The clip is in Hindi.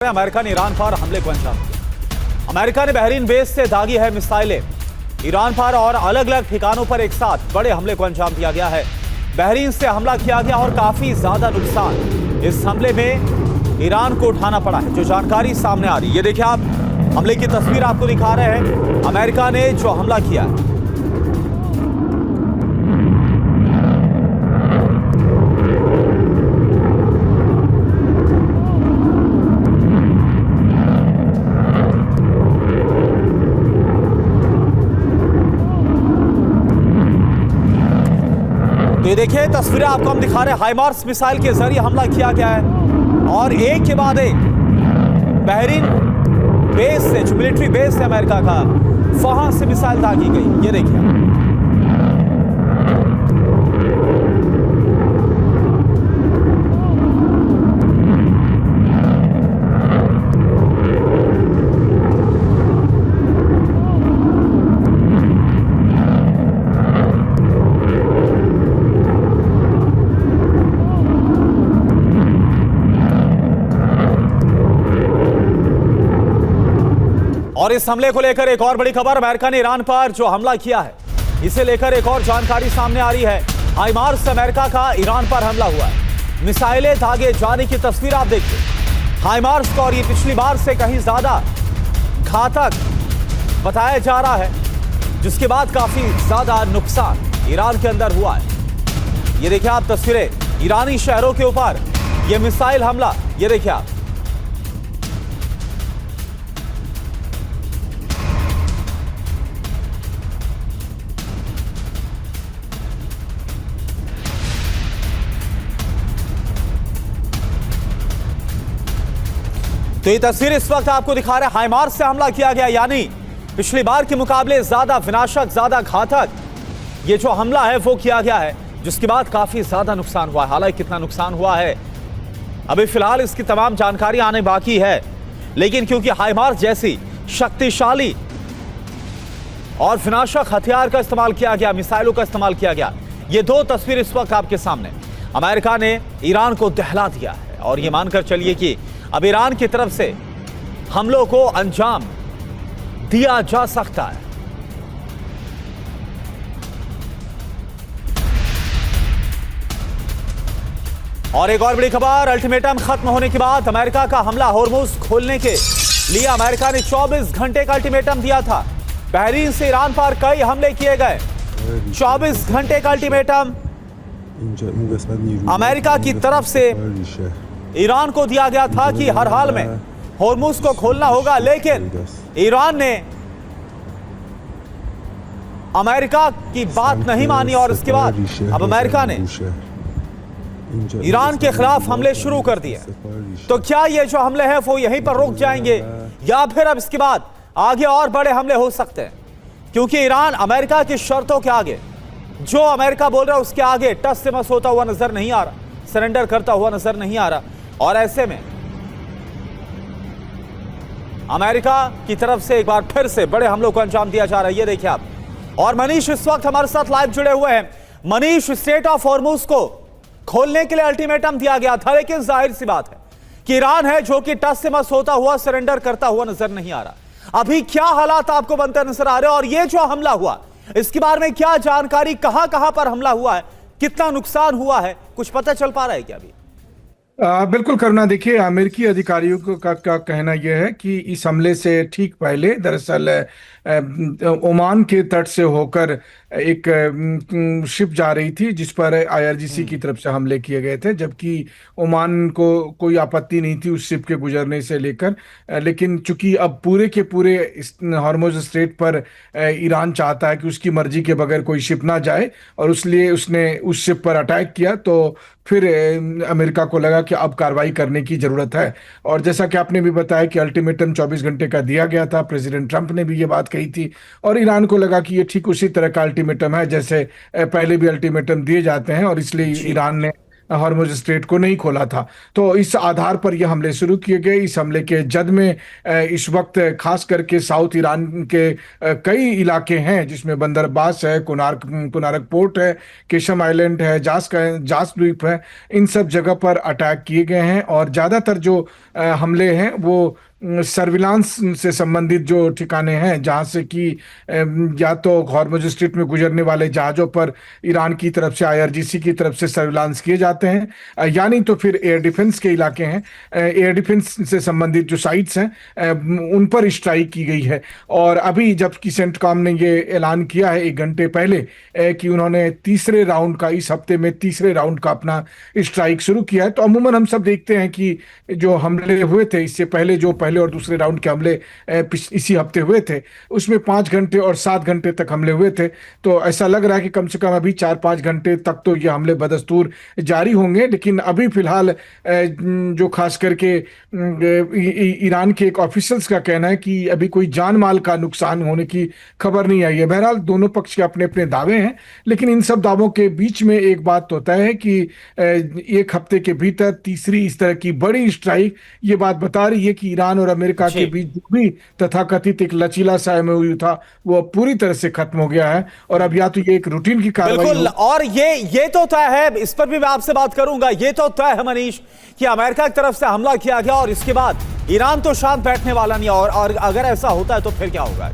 अमेरिका ने ईरान पर हमले को अंजाम दिया। अमेरिका ने बहरीन बेस से दागी है मिसाइलें। ईरान पर और अलग अलग ठिकानों पर एक साथ बड़े हमले को अंजाम दिया गया है। बहरीन से हमला किया गया और काफी ज्यादा नुकसान इस हमले में ईरान को उठाना पड़ा है, जो जानकारी सामने आ रही है। ये देखिए, आप हमले की तस्वीर आपको दिखा रहे हैं। अमेरिका ने जो हमला किया है, तो ये देखिए तस्वीरें आपको हम दिखा रहे हैं। हाइमार्स मिसाइल के जरिए हमला किया गया है और एक के बाद एक बहरीन बेस से, जो मिलिट्री बेस है अमेरिका का, वहां से मिसाइल दागी गई। ये देखिए, और इस हमले को लेकर एक और बड़ी खबर, अमेरिका ने ईरान पर जो हमला किया है, इसे लेकर एक और जानकारी सामने आ रही है। हाइमार्स अमेरिका का ईरान पर हमला हुआ है। मिसाइलें दागे जाने की तस्वीर आप देखिए। हाइमार्स को, और ये पिछली बार से कहीं ज्यादा घातक बताया जा रहा है, जिसके बाद काफी ज्यादा नुकसान ईरान के अंदर हुआ है। ये देखिए आप तस्वीरें, ईरानी शहरों के ऊपर ये मिसाइल हमला। ये देखिए आप, तो ये तस्वीर इस वक्त आपको दिखा रहे हैं। हाइमार्स से हमला किया गया, यानी पिछली बार के मुकाबले ज्यादा विनाशक, ज्यादा घातक ये जो हमला है वो किया गया है, जिसके बाद काफी ज्यादा नुकसान हुआ है। हालांकि कितना नुकसान हुआ है अभी फिलहाल इसकी तमाम जानकारी आने बाकी है, लेकिन क्योंकि हाइमार्स जैसी शक्तिशाली और विनाशक हथियार का इस्तेमाल किया गया, मिसाइलों का इस्तेमाल किया गया, ये दो तस्वीर इस वक्त आपके सामने। अमेरिका ने ईरान को दहला दिया है और ये मानकर चलिए कि अब ईरान की तरफ से हमलों को अंजाम दिया जा सकता है। और एक और बड़ी खबर, अल्टीमेटम खत्म होने के बाद अमेरिका का हमला, होर्मुज खोलने के लिए अमेरिका ने 24 घंटे का अल्टीमेटम दिया था। बहरीन से ईरान पर कई हमले किए गए। 24 घंटे का अल्टीमेटम अमेरिका की तरफ से ईरान को दिया गया था कि हर हाल में होर्मुज को खोलना होगा, लेकिन ईरान ने अमेरिका की बात नहीं मानी और इसके बाद अब अमेरिका ने ईरान के खिलाफ हमले शुरू कर दिए। तो क्या ये जो हमले हैं वो यहीं पर रुक जाएंगे, या फिर अब इसके बाद आगे और बड़े हमले हो सकते हैं? क्योंकि ईरान अमेरिका की शर्तों के आगे, जो अमेरिका बोल रहा है उसके आगे टस से मस होता हुआ नजर नहीं आ रहा, सरेंडर करता हुआ नजर नहीं आ रहा। और ऐसे में अमेरिका की तरफ से एक बार फिर से बड़े हमलों को अंजाम दिया जा रहा है। ये देखिए आप, और मनीष इस वक्त हमारे साथ लाइव जुड़े हुए हैं। मनीष, स्ट्रेट ऑफ हॉर्मुज को खोलने के लिए अल्टीमेटम दिया गया था, लेकिन जाहिर सी बात है कि ईरान है जो कि टस से मस होता हुआ, सरेंडर करता हुआ नजर नहीं आ रहा। अभी क्या हालात आपको बनते नजर आ रहे हैं, और ये जो हमला हुआ इसके बारे में क्या जानकारी, कहां कहां पर हमला हुआ है, कितना नुकसान हुआ है, कुछ पता चल पा रहा है क्या अभी? बिल्कुल करुणा, देखिए अमेरिकी अधिकारियों का कहना यह है कि इस हमले से ठीक पहले दरअसल ओमान के तट से होकर एक शिप जा रही थी, जिस पर आईआरजीसी की तरफ से हमले किए गए थे, जबकि ओमान को कोई आपत्ति नहीं थी उस शिप के गुजरने से लेकर। लेकिन चूंकि अब पूरे के पूरे हॉर्मुज स्ट्रेट पर ईरान चाहता है कि उसकी मर्जी के बगैर कोई शिप ना जाए, और इसलिए उसने उस शिप पर अटैक किया, तो फिर अमेरिका को लगा कि अब कार्रवाई करने की जरूरत है। और जैसा कि आपने भी बताया कि अल्टीमेटम 24 घंटे का दिया गया था, प्रेसिडेंट ट्रंप ने भी ये बात कही थी, और ईरान को लगा कि ये ठीक उसी तरह का अल्टीमेटम है जैसे पहले भी अल्टीमेटम दिए जाते हैं, और इसलिए ईरान ने हॉर्मुज स्ट्रेट को नहीं खोला था। तो इस आधार पर यह हमले शुरू किए गए। इस हमले के जद में इस वक्त खास करके साउथ ईरान के कई इलाके हैं, जिसमें बंदर अब्बास है, कुनारक पोर्ट है, केशम आइलैंड है, जास द्वीप है, इन सब जगह पर अटैक किए गए हैं। और ज़्यादातर जो हमले हैं वो सर्विलांस से संबंधित जो ठिकाने हैं जहां से कि या तो हॉर्मुज स्ट्रेट में गुजरने वाले जहाजों पर ईरान की तरफ से आईआरजीसी की तरफ से सर्विलांस किए जाते हैं, या नहीं तो फिर एयर डिफेंस के इलाके हैं, एयर डिफेंस से संबंधित जो साइट्स हैं उन पर स्ट्राइक की गई है। और अभी जबकि सेंटकॉम ने ये ऐलान किया है 1 घंटे पहले कि उन्होंने तीसरे राउंड का, इस हफ्ते में तीसरे राउंड का अपना स्ट्राइक शुरू किया है। तो अमूमन हम सब देखते हैं कि जो हमले हुए थे इससे पहले, जो पहले और दूसरे राउंड के हमले इसी हफ्ते हुए थे, उसमें 5 घंटे और 7 घंटे तक हमले हुए थे। तो ऐसा लग रहा है कि कम से कम अभी 4-5 घंटे तक तो ये हमले बदस्तूर जारी होंगे। लेकिन अभी फिलहाल जो खास करके ईरान के एक ऑफिशियल्स का कहना है कि अभी कोई जान माल का नुकसान होने की खबर नहीं आई है। बहरहाल दोनों पक्ष के अपने अपने दावे हैं, लेकिन इन सब दावों के बीच में एक बात तो तय है कि 1 हफ्ते के भीतर तीसरी इस तरह की बड़ी स्ट्राइक, ये बात बता रही है कि ईरान और अमेरिका के बीच जो भी तथाकथित एक लचीला सा एमओयू था वो पूरी तरह से खत्म हो गया है। और अब या तो ये एक रूटीन की कार्रवाई बिल्कुल, और ये तो तय है, इस पर भी मैं आपसे बात करूंगा। ये तो तय है मनीष कि अमेरिका की तरफ से हमला किया गया और इसके बाद ईरान तो शांत बैठने वाला नहीं, और अगर ऐसा होता है तो फिर क्या होगा?